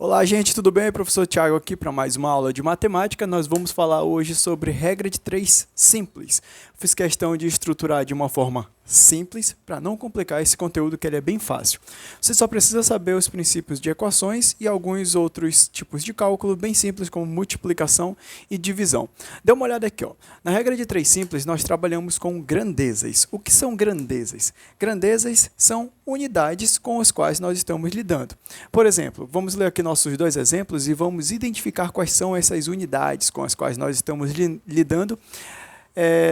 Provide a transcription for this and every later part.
Olá, gente, tudo bem? Professor Thiago aqui para mais uma aula de matemática. Nós vamos falar hoje sobre regra de 3 simples. Fiz questão de estruturar de uma forma simples para não complicar esse conteúdo, que ele é bem fácil. Você só precisa saber os princípios de equações e alguns outros tipos de cálculo bem simples, como multiplicação e divisão. Dê uma olhada aqui, ó. Na regra de 3 simples, nós trabalhamos com grandezas. O que são grandezas? Grandezas são unidades com as quais nós estamos lidando. Por exemplo, vamos ler aqui nossos dois exemplos e vamos identificar quais são essas unidades com as quais nós estamos lidando.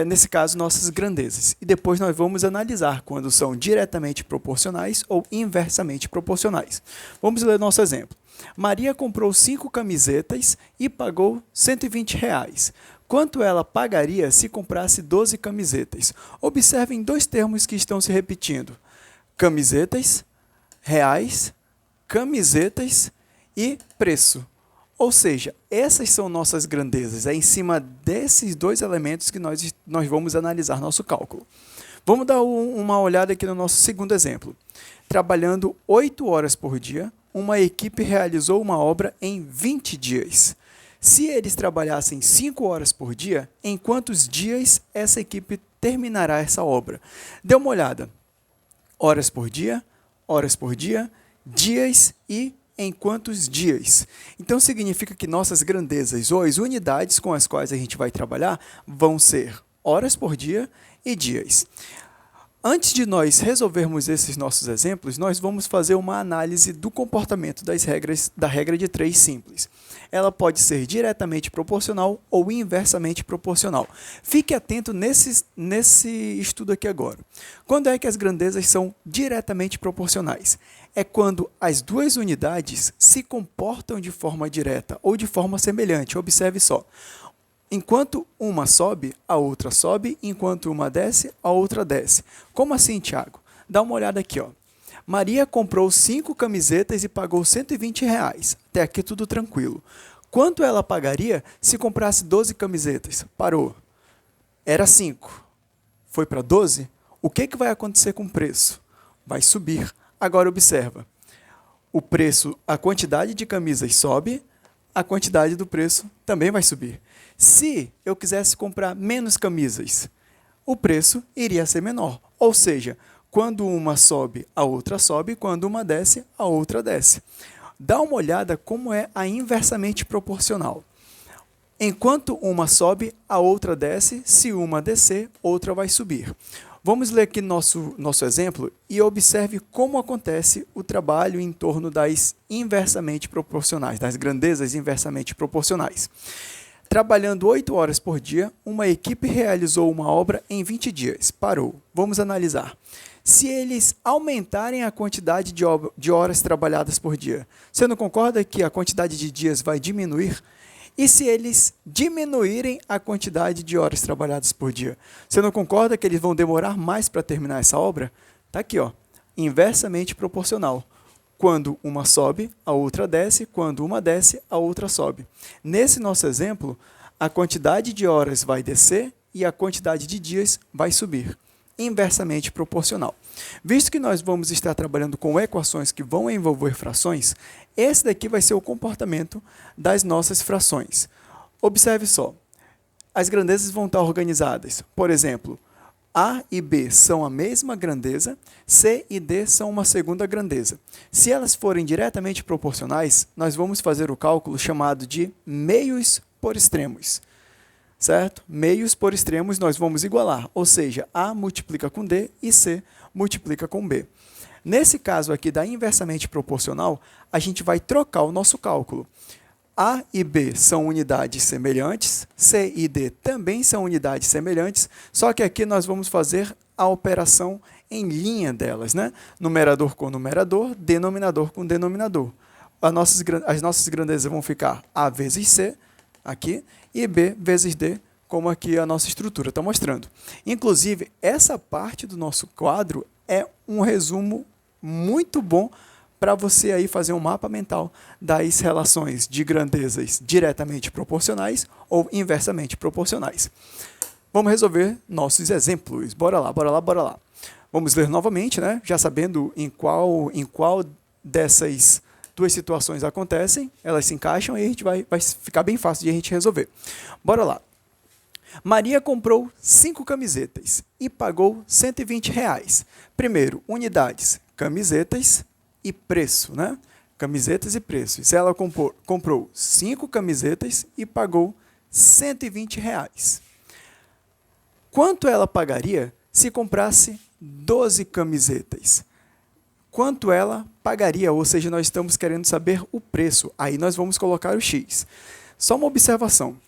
Nesse caso, nossas grandezas. E depois nós vamos analisar quando são diretamente proporcionais ou inversamente proporcionais. Vamos ler nosso exemplo. Maria comprou 5 camisetas e pagou R$ 120. Quanto ela pagaria se comprasse 12 camisetas? Observem dois termos que estão se repetindo. Camisetas, reais, camisetas e preço. Ou seja, essas são nossas grandezas. É em cima desses dois elementos que nós vamos analisar nosso cálculo. Vamos dar uma olhada aqui no nosso segundo exemplo. Trabalhando 8 horas por dia, uma equipe realizou uma obra em 20 dias. Se eles trabalhassem 5 horas por dia, em quantos dias essa equipe terminará essa obra? Dê uma olhada. Horas por dia, dias e em quantos dias. Então, significa que nossas grandezas ou as unidades com as quais a gente vai trabalhar vão ser horas por dia e dias. Antes de nós resolvermos esses nossos exemplos, nós vamos fazer uma análise do comportamento da regra de 3 simples. Ela pode ser diretamente proporcional ou inversamente proporcional. Fique atento nesse estudo aqui agora. Quando é que as grandezas são diretamente proporcionais? É quando as duas unidades se comportam de forma direta ou de forma semelhante. Observe só. Enquanto uma sobe, a outra sobe. Enquanto uma desce, a outra desce. Como assim, Thiago? Dá uma olhada aqui, ó. Maria comprou 5 camisetas e pagou R$ 120. Até aqui tudo tranquilo. Quanto ela pagaria se comprasse 12 camisetas? Parou. Era 5. Foi para 12? O que vai acontecer com o preço? Vai subir. Agora observa. O preço, a quantidade de camisas sobe, a quantidade do preço também vai subir. Se eu quisesse comprar menos camisas, o preço iria ser menor. Ou seja, quando uma sobe, a outra sobe. Quando uma desce, a outra desce. Dá uma olhada como é a inversamente proporcional. Enquanto uma sobe, a outra desce. Se uma descer, outra vai subir. Vamos ler aqui nosso exemplo e observe como acontece o trabalho em torno das inversamente proporcionais, das grandezas inversamente proporcionais. Trabalhando 8 horas por dia, uma equipe realizou uma obra em 20 dias. Parou. Vamos analisar. Se eles aumentarem a quantidade de horas trabalhadas por dia, você não concorda que a quantidade de dias vai diminuir? E se eles diminuírem a quantidade de horas trabalhadas por dia? Você não concorda que eles vão demorar mais para terminar essa obra? Está aqui, ó, inversamente proporcional. Quando uma sobe, a outra desce. Quando uma desce, a outra sobe. Nesse nosso exemplo, a quantidade de horas vai descer e a quantidade de dias vai subir. Inversamente proporcional. Visto que nós vamos estar trabalhando com equações que vão envolver frações, esse daqui vai ser o comportamento das nossas frações. Observe só, as grandezas vão estar organizadas. Por exemplo, A e B são a mesma grandeza, C e D são uma segunda grandeza. Se elas forem diretamente proporcionais, nós vamos fazer o cálculo chamado de meios por extremos. Certo? Meios por extremos nós vamos igualar, ou seja, A multiplica com D e C multiplica com B. Nesse caso aqui da inversamente proporcional, a gente vai trocar o nosso cálculo. A e B são unidades semelhantes, C e D também são unidades semelhantes, só que aqui nós vamos fazer a operação em linha delas, né? Numerador com numerador, denominador com denominador. As nossas grandezas vão ficar A vezes C, aqui, e B vezes D, como aqui a nossa estrutura está mostrando. Inclusive, essa parte do nosso quadro é um resumo muito bom para você aí fazer um mapa mental das relações de grandezas diretamente proporcionais ou inversamente proporcionais. Vamos resolver nossos exemplos. Bora lá, bora lá, bora lá. Vamos ler novamente, né? Já sabendo em qual dessas duas situações acontecem, elas se encaixam e a gente vai ficar bem fácil de a gente resolver. Bora lá. Maria comprou 5 camisetas e pagou R$ 120. Primeiro, unidades, camisetas e preço, né? Camisetas e preço. Se ela comprou 5 camisetas e pagou R$ 120. Quanto ela pagaria se comprasse 12 camisetas? Quanto ela pagaria? Ou seja, nós estamos querendo saber o preço. Aí nós vamos colocar o X. Só uma observação.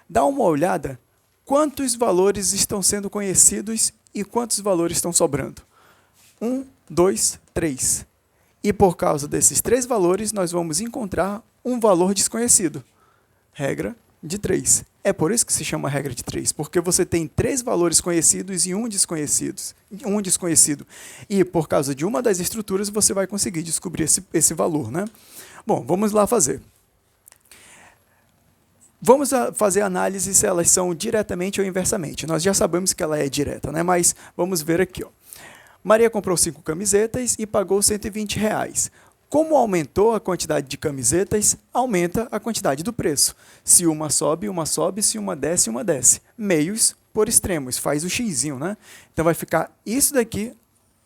Dá uma olhada quantos valores estão sendo conhecidos e quantos valores estão sobrando. 1, 2, 3. E por causa desses 3 valores, nós vamos encontrar um valor desconhecido. Regra de 3. É por isso que se chama regra de 3, porque você tem 3 valores conhecidos e um desconhecido. E por causa de uma das estruturas, você vai conseguir descobrir esse valor, né? Bom, vamos lá fazer. Vamos fazer a análise se elas são diretamente ou inversamente. Nós já sabemos que ela é direta, né? Mas vamos ver aqui. Ó. Maria comprou 5 camisetas e pagou R$ 120. Como aumentou a quantidade de camisetas, aumenta a quantidade do preço. Se uma sobe, se uma desce. Meios por extremos, faz o xizinho, né? Então vai ficar isso daqui,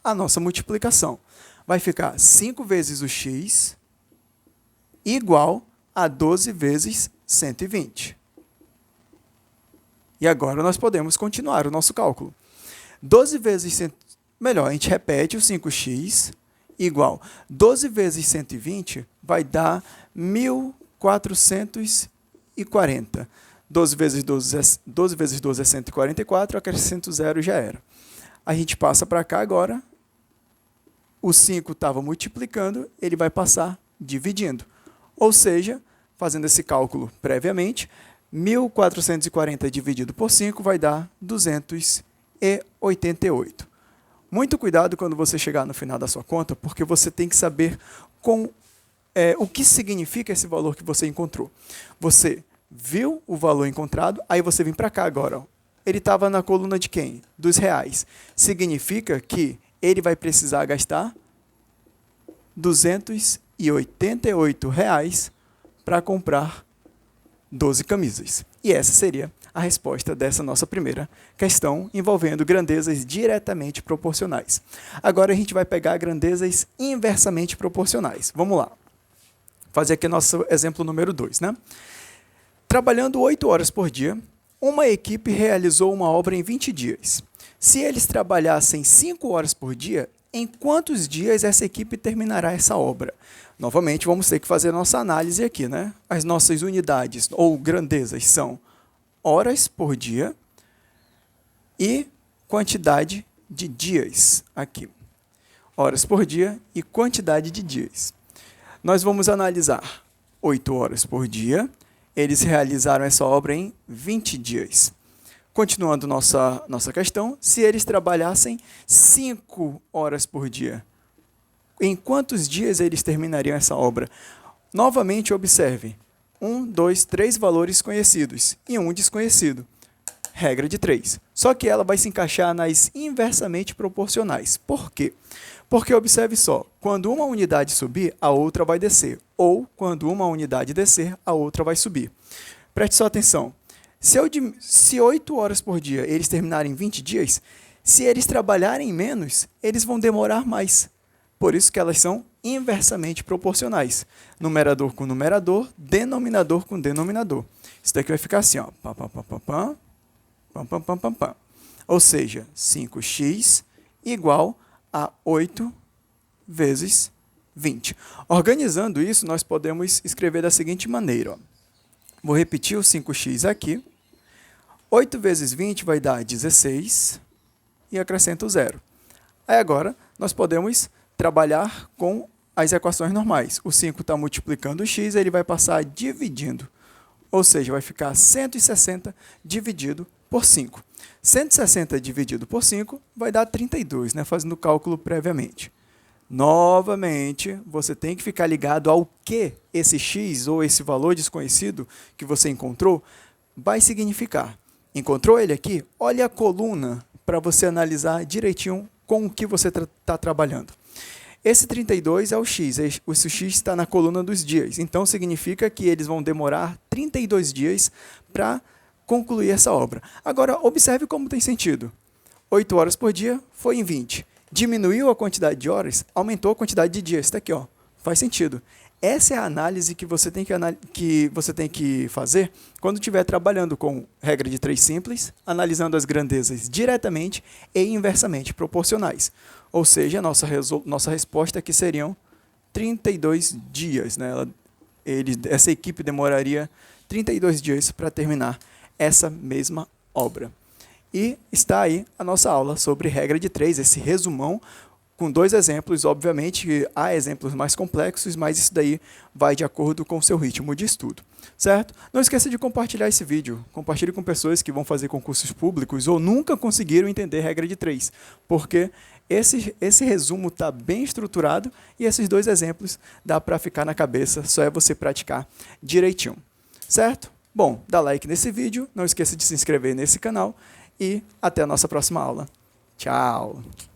a nossa multiplicação. Vai ficar 5 vezes o x igual a 12 vezes 120. E agora nós podemos continuar o nosso cálculo. 12 vezes 100, melhor, a gente repete o 5x igual 12 vezes 120 vai dar 1.440. 12 vezes 12 é 144, acrescento 0 já era. A gente passa para cá agora, o 5 estava multiplicando, ele vai passar dividindo. Ou seja, fazendo esse cálculo previamente, 1.440 dividido por 5 vai dar 288. Muito cuidado quando você chegar no final da sua conta, porque você tem que saber o que significa esse valor que você encontrou. Você viu o valor encontrado, aí você vem para cá agora. Ó. Ele estava na coluna de quem? Dos reais. Significa que ele vai precisar gastar R$ 288 para comprar 12 camisas. E essa seria a resposta dessa nossa primeira questão, envolvendo grandezas diretamente proporcionais. Agora a gente vai pegar grandezas inversamente proporcionais. Vamos lá. Fazer aqui nosso exemplo número 2, né? Trabalhando 8 horas por dia, uma equipe realizou uma obra em 20 dias. Se eles trabalhassem 5 horas por dia, em quantos dias essa equipe terminará essa obra? Novamente, vamos ter que fazer a nossa análise aqui, né? As nossas unidades ou grandezas são horas por dia e quantidade de dias aqui. Horas por dia e quantidade de dias. Nós vamos analisar 8 horas por dia. Eles realizaram essa obra em 20 dias. Continuando nossa questão, se eles trabalhassem 5 horas por dia, em quantos dias eles terminariam essa obra? Novamente, observe. 1, 2, 3 valores conhecidos e um desconhecido. Regra de 3. Só que ela vai se encaixar nas inversamente proporcionais. Por quê? Porque, observe só, quando uma unidade subir, a outra vai descer. Ou, quando uma unidade descer, a outra vai subir. Preste só atenção. Se 8 horas por dia eles terminarem em 20 dias, se eles trabalharem menos, eles vão demorar mais. Por isso que elas são inversamente proporcionais. Numerador com numerador, denominador com denominador. Isso daqui vai ficar assim, ó. Ou seja, 5x igual a 8 vezes 20. Organizando isso, nós podemos escrever da seguinte maneira. Ó. Vou repetir o 5x aqui. 8 vezes 20 vai dar 16 e acrescento 0. Aí agora, nós podemos trabalhar com as equações normais. O 5 está multiplicando o x, ele vai passar dividindo. Ou seja, vai ficar 160 dividido por 5. 160 dividido por 5 vai dar 32, né? Fazendo o cálculo previamente. Novamente, você tem que ficar ligado ao que esse x ou esse valor desconhecido que você encontrou vai significar. Encontrou ele aqui? Olha a coluna para você analisar direitinho com o que você está trabalhando. Esse 32 é o x, esse x está na coluna dos dias, então significa que eles vão demorar 32 dias para concluir essa obra. Agora, observe como tem sentido. 8 horas por dia foi em 20. Diminuiu a quantidade de horas, aumentou a quantidade de dias. Está aqui, ó. Faz sentido. Essa é a análise que você tem que fazer quando estiver trabalhando com regra de 3 simples, analisando as grandezas diretamente e inversamente proporcionais. Ou seja, a nossa resposta aqui seriam 32 dias. Né? Essa equipe demoraria 32 dias para terminar essa mesma obra. E está aí a nossa aula sobre regra de 3, esse resumão, com 2 exemplos. Obviamente, há exemplos mais complexos, mas isso daí vai de acordo com o seu ritmo de estudo, certo? Não esqueça de compartilhar esse vídeo. Compartilhe com pessoas que vão fazer concursos públicos ou nunca conseguiram entender regra de 3, porque esse resumo está bem estruturado e esses 2 exemplos dá para ficar na cabeça, só é você praticar direitinho, certo? Bom, dá like nesse vídeo, não esqueça de se inscrever nesse canal e até a nossa próxima aula. Tchau!